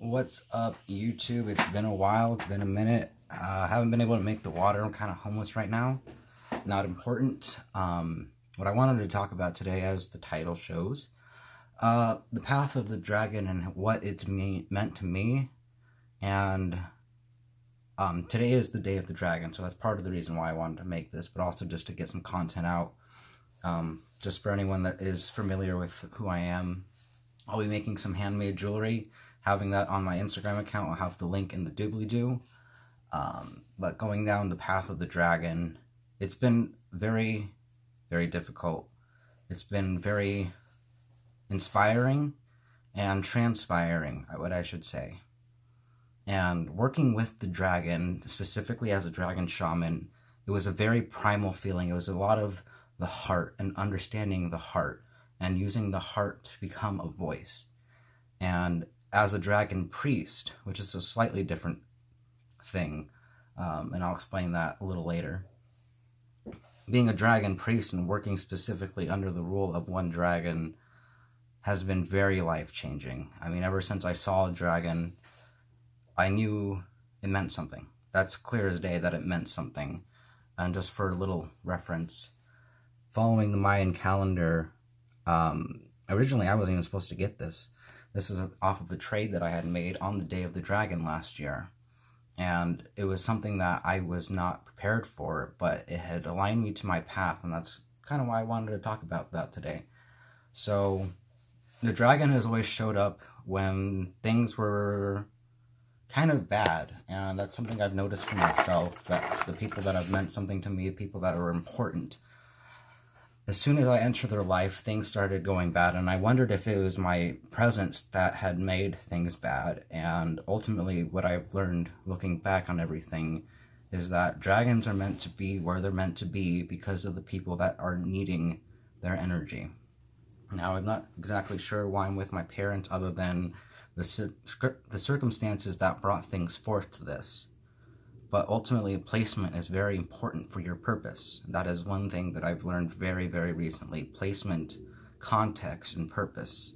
What's up, YouTube? It's been a while. It's been a minute. I haven't been able to make the water. I'm kind of homeless right now. Not important. What I wanted to talk about today, as the title shows, the path of the dragon and what it's meant to me. And today is the day of the dragon, so that's part of the reason why I wanted to make this, but also just to get some content out. Just for anyone that is familiar with who I am, I'll be making some handmade jewelry, having that on my Instagram account. I'll have the link in the doobly-doo. But going down the path of the dragon, it's been very, very difficult. It's been very inspiring and transpiring, what I should say. And working with the dragon, specifically as a dragon shaman, it was a very primal feeling. It was a lot of the heart and understanding the heart and using the heart to become a voice. And as a dragon priest, which is a slightly different thing, and I'll explain that a little later. Being a dragon priest and working specifically under the rule of one dragon has been very life-changing. I mean, ever since I saw a dragon, I knew it meant something. That's clear as day that it meant something. And just for a little reference, following the Mayan calendar, originally I wasn't even supposed to get this. This is off of a trade that I had made on the Day of the Dragon last year. And it was something that I was not prepared for, but it had aligned me to my path, and that's kind of why I wanted to talk about that today. So, the dragon has always showed up when things were kind of bad, and that's something I've noticed for myself, that the people that have meant something to me, people that are important, as soon as I entered their life, things started going bad, and I wondered if it was my presence that had made things bad. And ultimately, what I've learned, looking back on everything, is that dragons are meant to be where they're meant to be because of the people that are needing their energy. Now, I'm not exactly sure why I'm with my parents, other than the circumstances that brought things forth to this. But ultimately, placement is very important for your purpose. That is one thing that I've learned very, very recently. Placement, context, and purpose.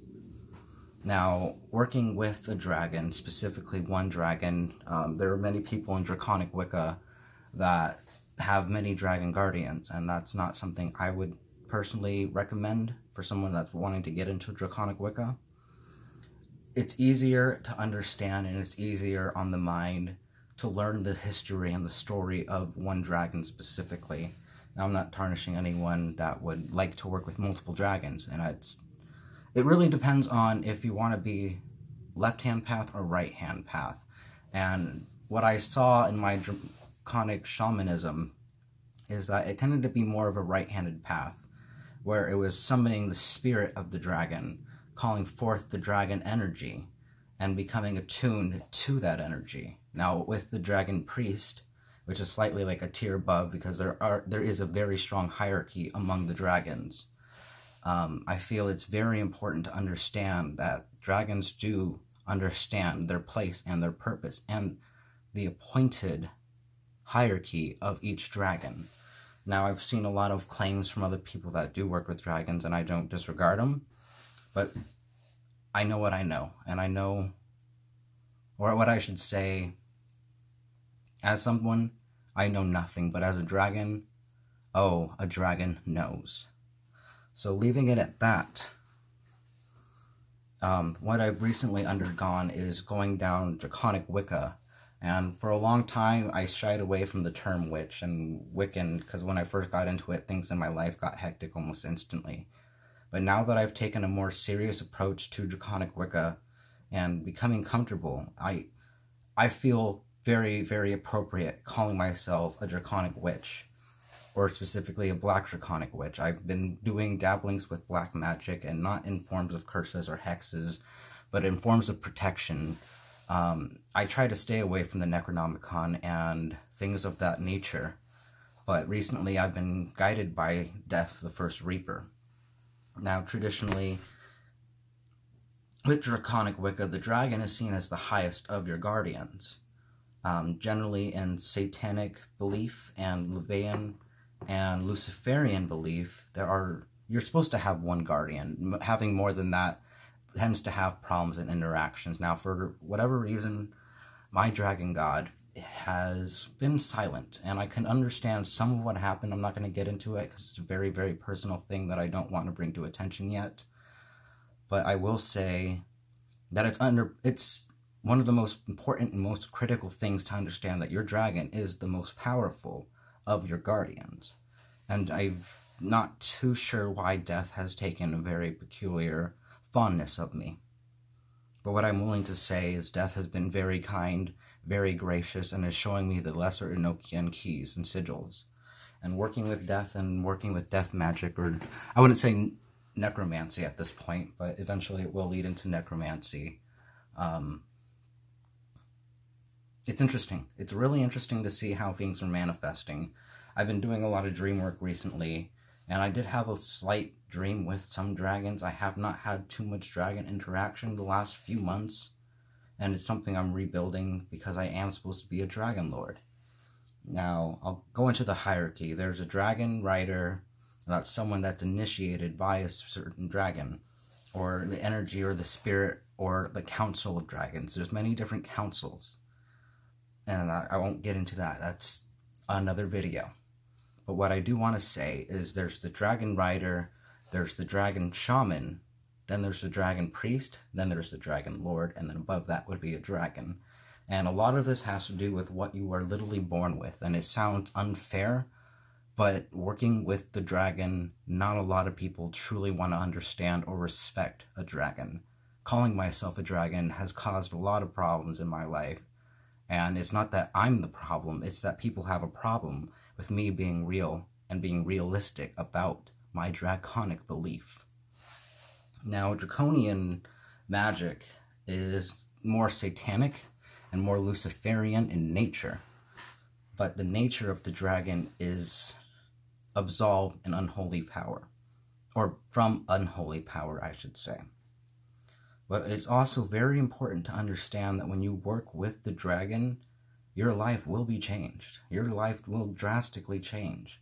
Now, working with a dragon, specifically one dragon, there are many people in Draconic Wicca that have many dragon guardians, and that's not something I would personally recommend for someone that's wanting to get into Draconic Wicca. It's easier to understand, and it's easier on the mind to learn the history and the story of one dragon specifically. Now, I'm not tarnishing anyone that would like to work with multiple dragons, and it really depends on if you want to be left-hand path or right-hand path. And what I saw in my draconic shamanism is that it tended to be more of a right-handed path, where it was summoning the spirit of the dragon, calling forth the dragon energy, and becoming attuned to that energy. Now, with the dragon priest, which is slightly like a tier above, because there is a very strong hierarchy among the dragons, I feel it's very important to understand that dragons do understand their place and their purpose and the appointed hierarchy of each dragon. Now, I've seen a lot of claims from other people that do work with dragons, and I don't disregard them, but I know what I know, and I know, or what I should say, as someone, I know nothing, but as a dragon, oh, a dragon knows. So leaving it at that, what I've recently undergone is going down Draconic Wicca, and for a long time, I shied away from the term witch and Wiccan, because when I first got into it, things in my life got hectic almost instantly. But now that I've taken a more serious approach to Draconic Wicca and becoming comfortable, I feel very, very appropriate calling myself a Draconic Witch, or specifically a Black Draconic Witch. I've been doing dabblings with black magic, and not in forms of curses or hexes, but in forms of protection. I try to stay away from the Necronomicon and things of that nature, but recently I've been guided by Death, the First Reaper. Now, traditionally, with Draconic Wicca, the dragon is seen as the highest of your guardians. Generally in satanic belief and Levian and Luciferian belief, you're supposed to have one guardian. Having more than that tends to have problems in interactions. Now, for whatever reason, my dragon god has been silent, and I can understand some of what happened. I'm not going to get into it because it's a very, very personal thing that I don't want to bring to attention yet. But I will say that it's one of the most important and most critical things to understand, that your dragon is the most powerful of your guardians. And I'm not too sure why Death has taken a very peculiar fondness of me. But what I'm willing to say is Death has been very kind, very gracious, and is showing me the lesser Enochian keys and sigils. And working with Death and working with death magic, or I wouldn't say necromancy at this point, but eventually it will lead into necromancy. It's interesting. It's really interesting to see how things are manifesting. I've been doing a lot of dream work recently, and I did have a slight dream with some dragons. I have not had too much dragon interaction the last few months, and it's something I'm rebuilding because I am supposed to be a dragon lord. Now, I'll go into the hierarchy. There's a dragon rider, that's someone that's initiated by a certain dragon, or the energy or the spirit or the council of dragons. There's many different councils, and I won't get into that. That's another video. But what I do want to say is there's the dragon rider, there's the dragon shaman, then there's the dragon priest, then there's the dragon lord, and then above that would be a dragon. And a lot of this has to do with what you are literally born with. And it sounds unfair, but working with the dragon, not a lot of people truly want to understand or respect a dragon. Calling myself a dragon has caused a lot of problems in my life. And it's not that I'm the problem, it's that people have a problem with me being real and being realistic about my draconic belief. Now, draconian magic is more satanic and more Luciferian in nature, but the nature of the dragon is absolved in unholy power, or from unholy power, I should say. But it's also very important to understand that when you work with the dragon, your life will be changed. Your life will drastically change.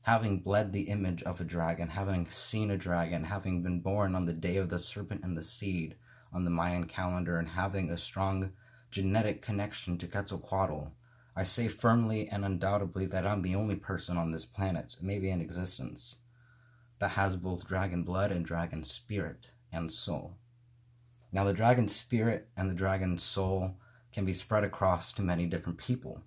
Having bled the image of a dragon, having seen a dragon, having been born on the day of the serpent and the seed on the Mayan calendar, and having a strong genetic connection to Quetzalcoatl, I say firmly and undoubtedly that I'm the only person on this planet, maybe in existence, that has both dragon blood and dragon spirit and soul. Now, the dragon spirit and the dragon soul can be spread across to many different people.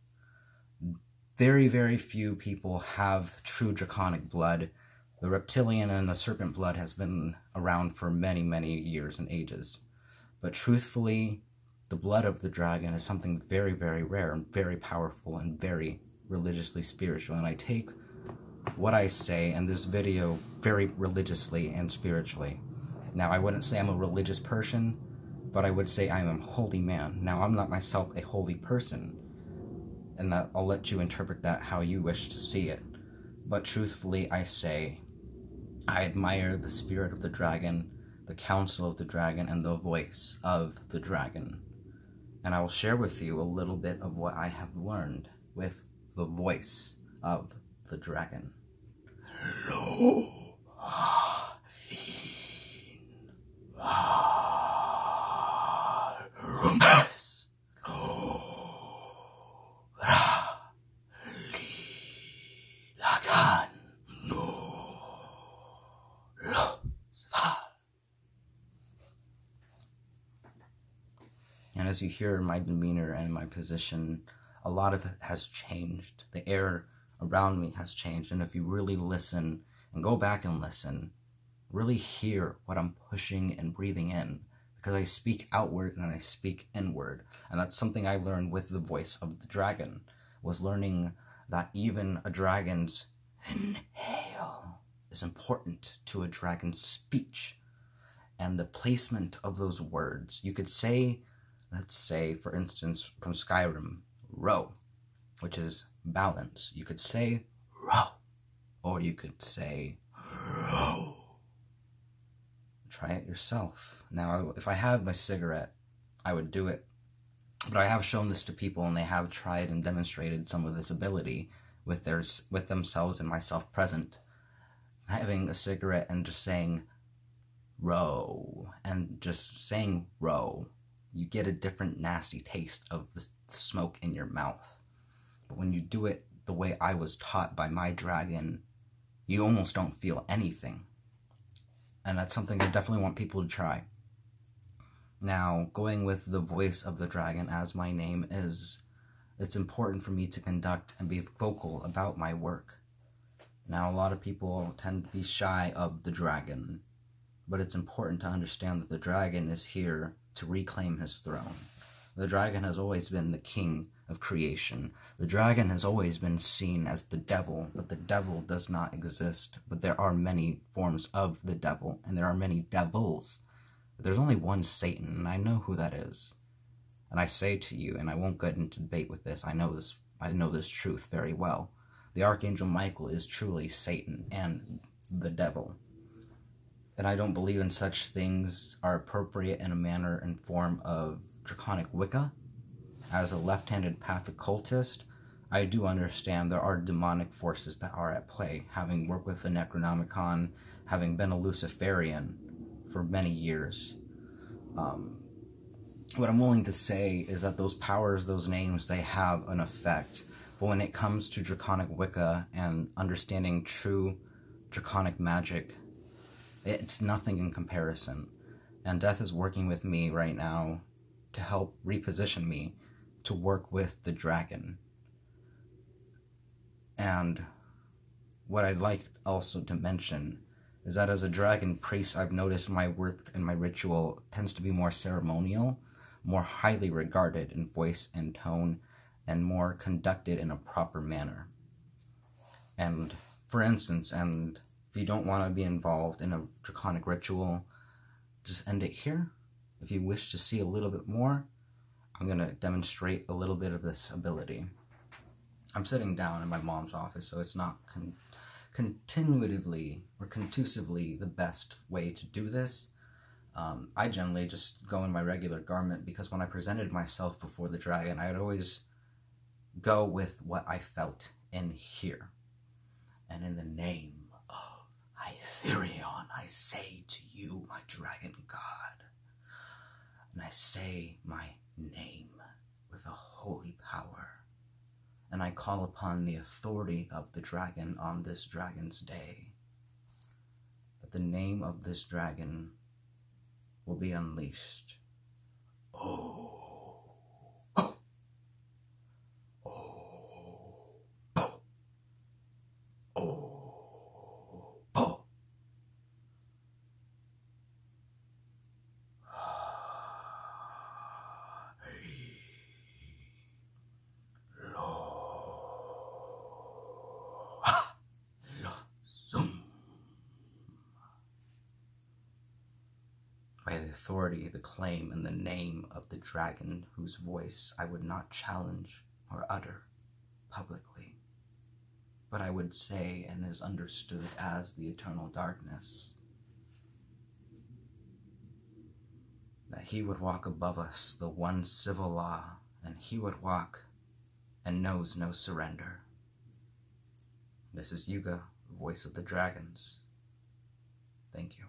Very, very few people have true draconic blood. The reptilian and the serpent blood has been around for many, many years and ages. But truthfully, the blood of the dragon is something very, very rare and very powerful and very religiously spiritual. And I take what I say in this video very religiously and spiritually. Now, I wouldn't say I'm a religious person, but I would say I am a holy man. Now, I'm not myself a holy person, and that I'll let you interpret that how you wish to see it. But truthfully, I say I admire the spirit of the dragon, the counsel of the dragon, and the voice of the dragon. And I will share with you a little bit of what I have learned with the voice of the dragon. Hello. And as you hear my demeanor and my position, a lot of it has changed. The air around me has changed. And if you really listen and go back and listen, really hear what I'm pushing and breathing in, because I speak outward and I speak inward. And that's something I learned with the voice of the dragon, was learning that even a dragon's inhale is important to a dragon's speech. And the placement of those words. You could say, let's say, for instance, from Skyrim, row, which is balance. You could say row, or you could say row. Try it yourself. Now, if I had my cigarette, I would do it. But I have shown this to people, and they have tried and demonstrated some of this ability with themselves and myself present. Having a cigarette and just saying row, and just saying row, you get a different nasty taste of the smoke in your mouth. But when you do it the way I was taught by my dragon, you almost don't feel anything. And that's something I definitely want people to try. Now, going with the voice of the dragon as my name is, it's important for me to conduct and be vocal about my work. Now, a lot of people tend to be shy of the dragon, but it's important to understand that the dragon is here to reclaim his throne. The dragon has always been the king of creation. The dragon has always been seen as the devil, but the devil does not exist. But there are many forms of the devil, and there are many devils. But there's only one Satan, and I know who that is. And I say to you, and I won't get into debate with this, I know this truth very well. The Archangel Michael is truly Satan and the devil. And I don't believe in such things are appropriate in a manner and form of Draconic Wicca. As a left-handed path occultist, I do understand there are demonic forces that are at play, having worked with the Necronomicon, having been a Luciferian for many years. What I'm willing to say is that those powers, those names, they have an effect. But when it comes to Draconic Wicca and understanding true Draconic magic, it's nothing in comparison. And Death is working with me right now to help reposition me to work with the dragon. And what I'd like also to mention is that as a dragon priest, I've noticed my work and my ritual tends to be more ceremonial, more highly regarded in voice and tone, and more conducted in a proper manner. And for instance, and if you don't want to be involved in a draconic ritual, just end it here. If you wish to see a little bit more, I'm going to demonstrate a little bit of this ability. I'm sitting down in my mom's office, so it's not continuatively or contusively the best way to do this. I generally just go in my regular garment because when I presented myself before the dragon, I'd always go with what I felt in here. And in the name of Hytherion, I say to you, my dragon god, and I say my name with a holy power, and I call upon the authority of the dragon on this dragon's day, that the name of this dragon will be unleashed. Oh. By the authority, the claim, and the name of the dragon whose voice I would not challenge or utter publicly, but I would say and is understood as the eternal darkness, that he would walk above us, the one civil law, and he would walk and knows no surrender. This is Yuga, voice of the dragons. Thank you.